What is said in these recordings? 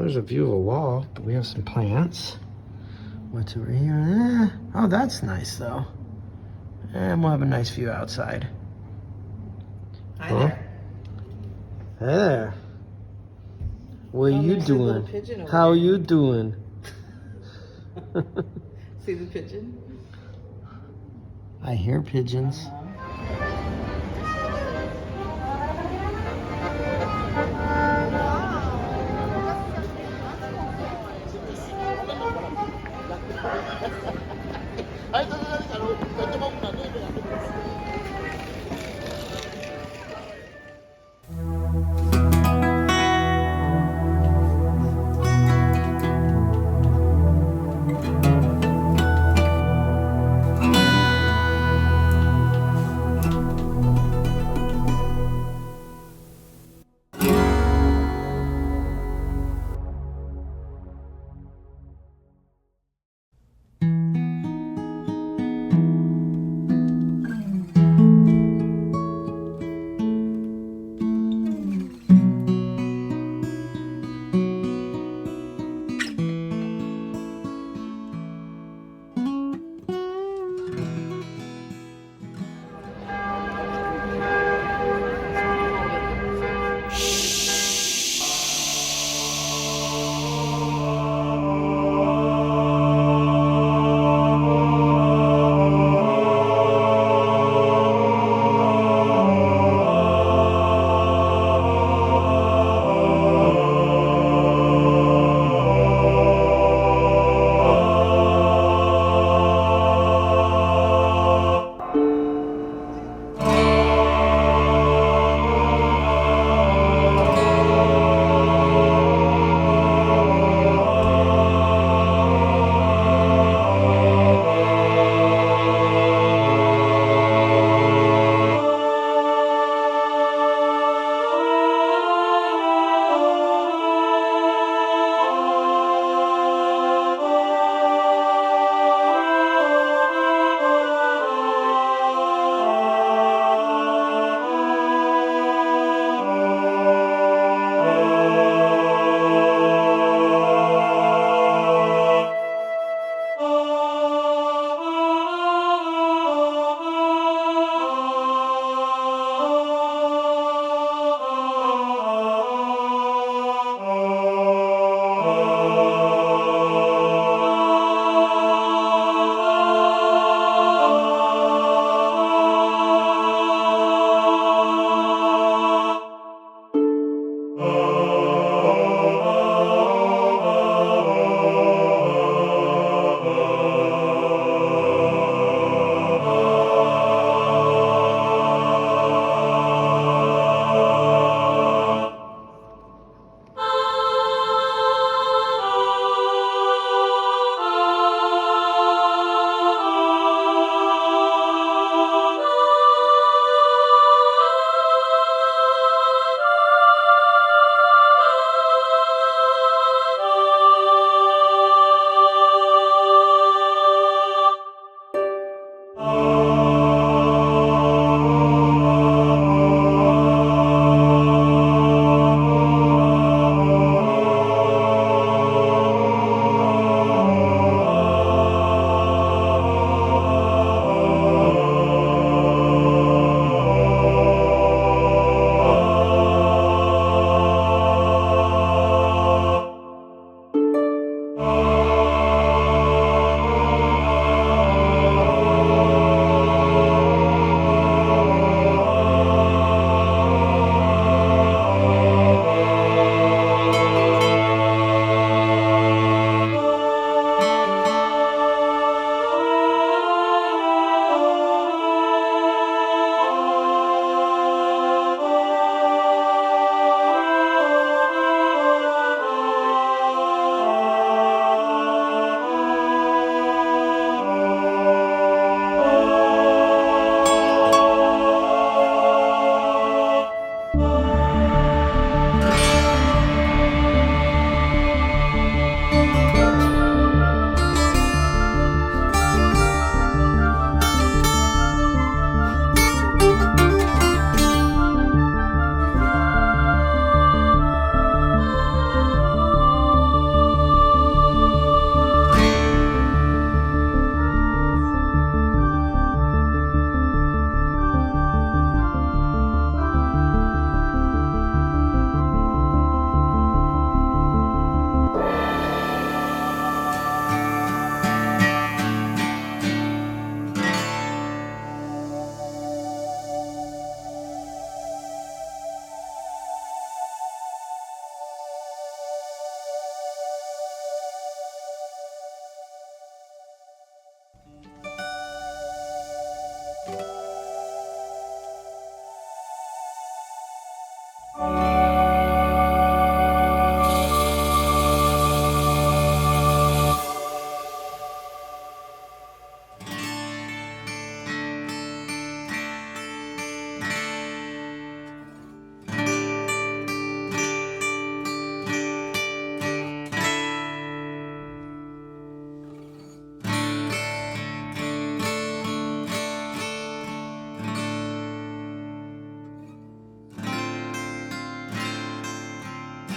there's a view of a wall, but we have some plants. What's over here? Oh, that's nice though. And we'll have a nice view outside. Hi there. Hey there. What are you there's a little doing? pigeon over How are there. you doing? See the pigeon? I hear pigeons.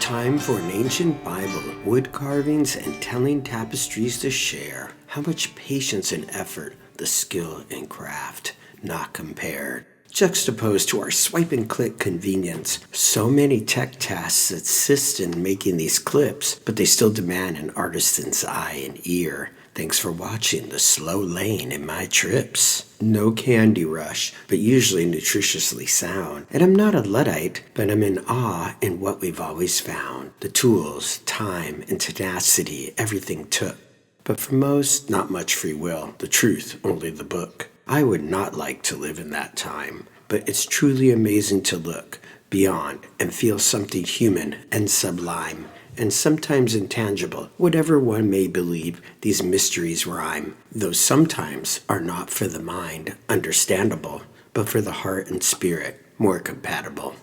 Time for an ancient Bible, wood carvings, and telling tapestries to share. How much patience and effort, the skill and craft, not compared. Juxtaposed to our swipe and click convenience, so many tech tasks assist in making these clips, but they still demand an artisan's eye and ear. Thanks for watching the slow lane in my trips. No candy rush, but usually nutritiously sound. And I'm not a Luddite, but I'm in awe in what we've always found. The tools, time, and tenacity everything took. But for most, not much free will. The truth, only the book. I would not like to live in that time, but it's truly amazing to look beyond and feel something human and sublime, and sometimes intangible, whatever one may believe these mysteries rhyme, though sometimes are not for the mind understandable, but for the heart and spirit more compatible.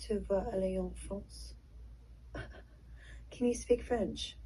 Tu vas aller en France? Can you speak French?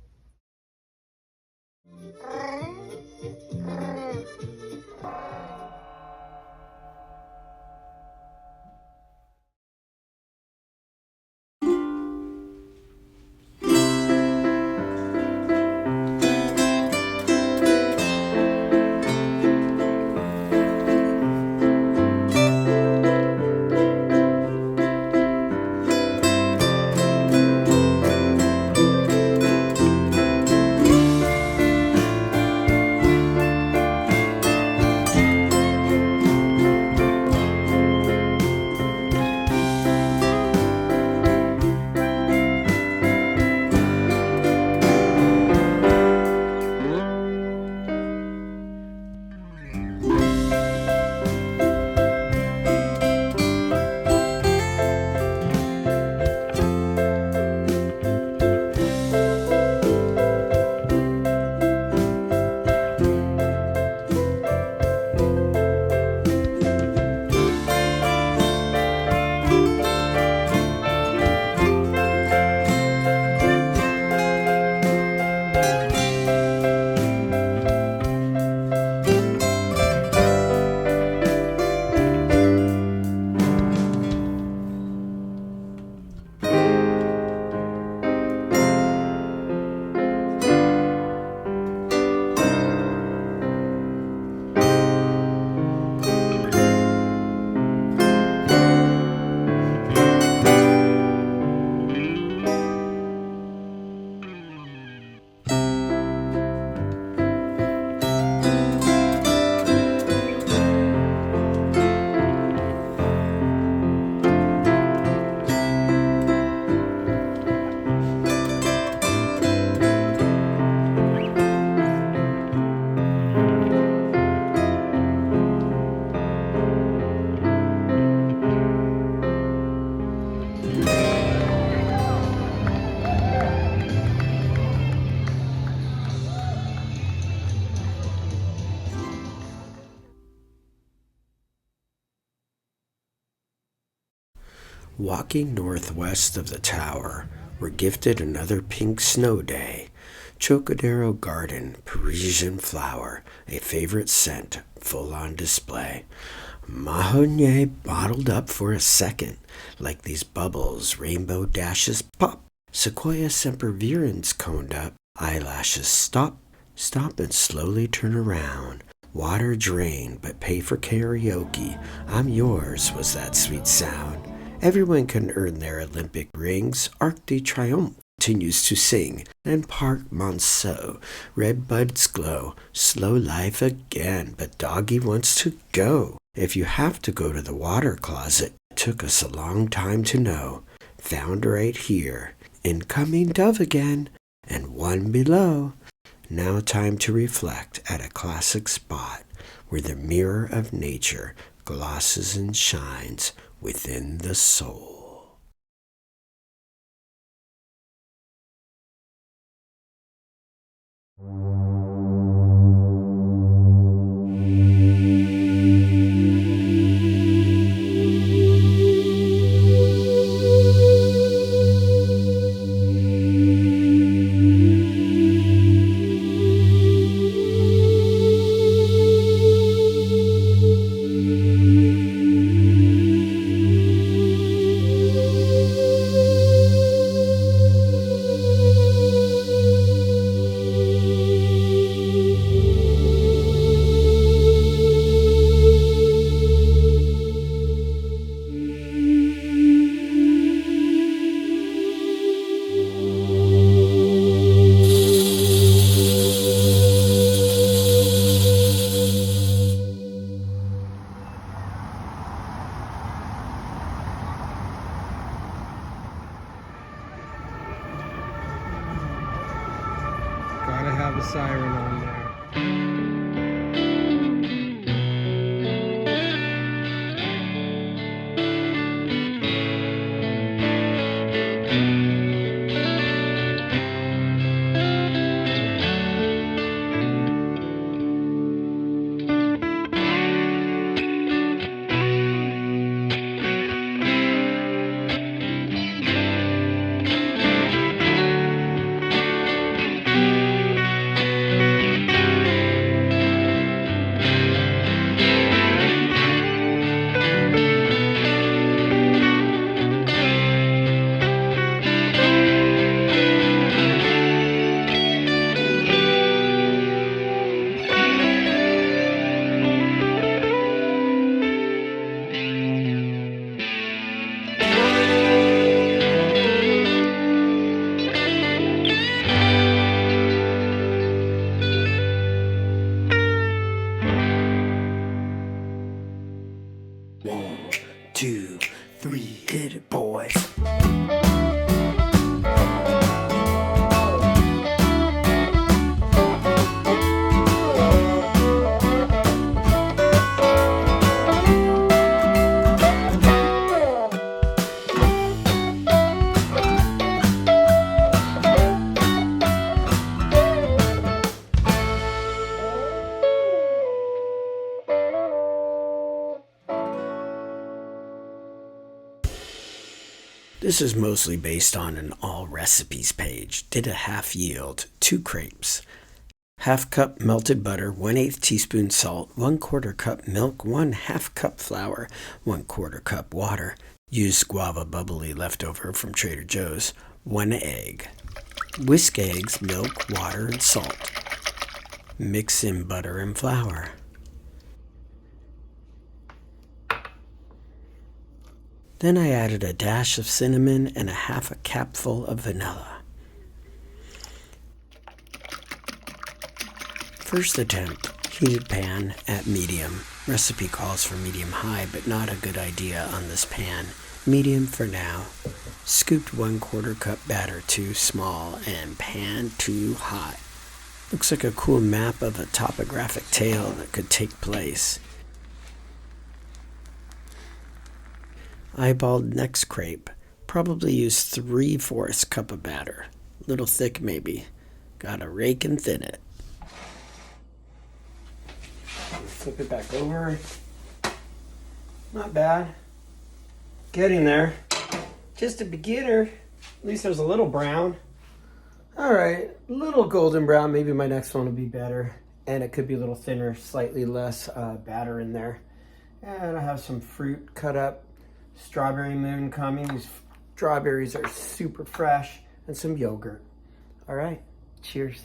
Walking northwest of the tower, we're gifted another pink snow day. Chocodero Garden, Parisian flower, a favorite scent, full on display. Mahogny bottled up for a second, like these bubbles, rainbow dashes pop. Sequoia sempervirens coned up, eyelashes stop, stop and slowly turn around. Water drain, but pay for karaoke. I'm yours, was that sweet sound. Everyone can earn their Olympic rings. Arc de Triomphe continues to sing. And Park Monceau, red buds glow. Slow life again, but doggy wants to go. If you have to go to the water closet, it took us a long time to know. Found right here. Incoming dove again. And one below. Now time to reflect at a classic spot where the mirror of nature glosses and shines within the soul. Gotta have a siren on there. One, two, three, hit it, boys. This is mostly based on an all recipes page. Did a half yield, 2 crepes. Half cup melted butter, 1/8 teaspoon salt, 1/4 cup milk, 1/2 cup flour, 1/4 cup water. Used Guava bubbly leftover from Trader Joe's. 1 egg. Whisk eggs, milk, water, and salt. Mix in butter and flour. Then I added a dash of cinnamon and a half a capful of vanilla. First attempt, heated pan at medium. Recipe calls for medium-high, but not a good idea on this pan. Medium for now. Scooped 1/4 cup batter too small and pan too hot. Looks like a cool map of a topographic tale that could take place. Eyeballed next crepe. Probably use 3/4 cup of batter. Little thick maybe. Gotta rake and thin it. Flip it back over. Not bad. Getting there. Just a beginner. At least there's a little brown. All right, a little golden brown. Maybe my next one will be better. And it could be a little thinner, slightly less batter in there. And I have some fruit cut up. Strawberry moon coming. These strawberries are super fresh. And some yogurt. All right, cheers.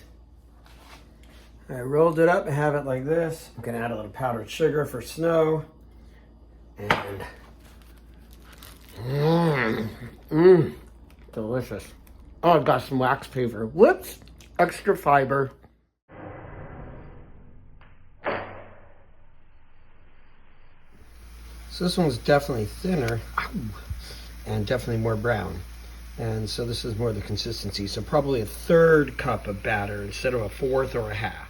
I rolled it up and have it like this. I'm gonna add a little powdered sugar for snow. And delicious. Oh, I've got some wax paper. Whoops, extra fiber. So this one's definitely thinner. Ow. And definitely more brown. And so this is more the consistency. So probably a 1/3 cup of batter instead of a 1/4 or a 1/2.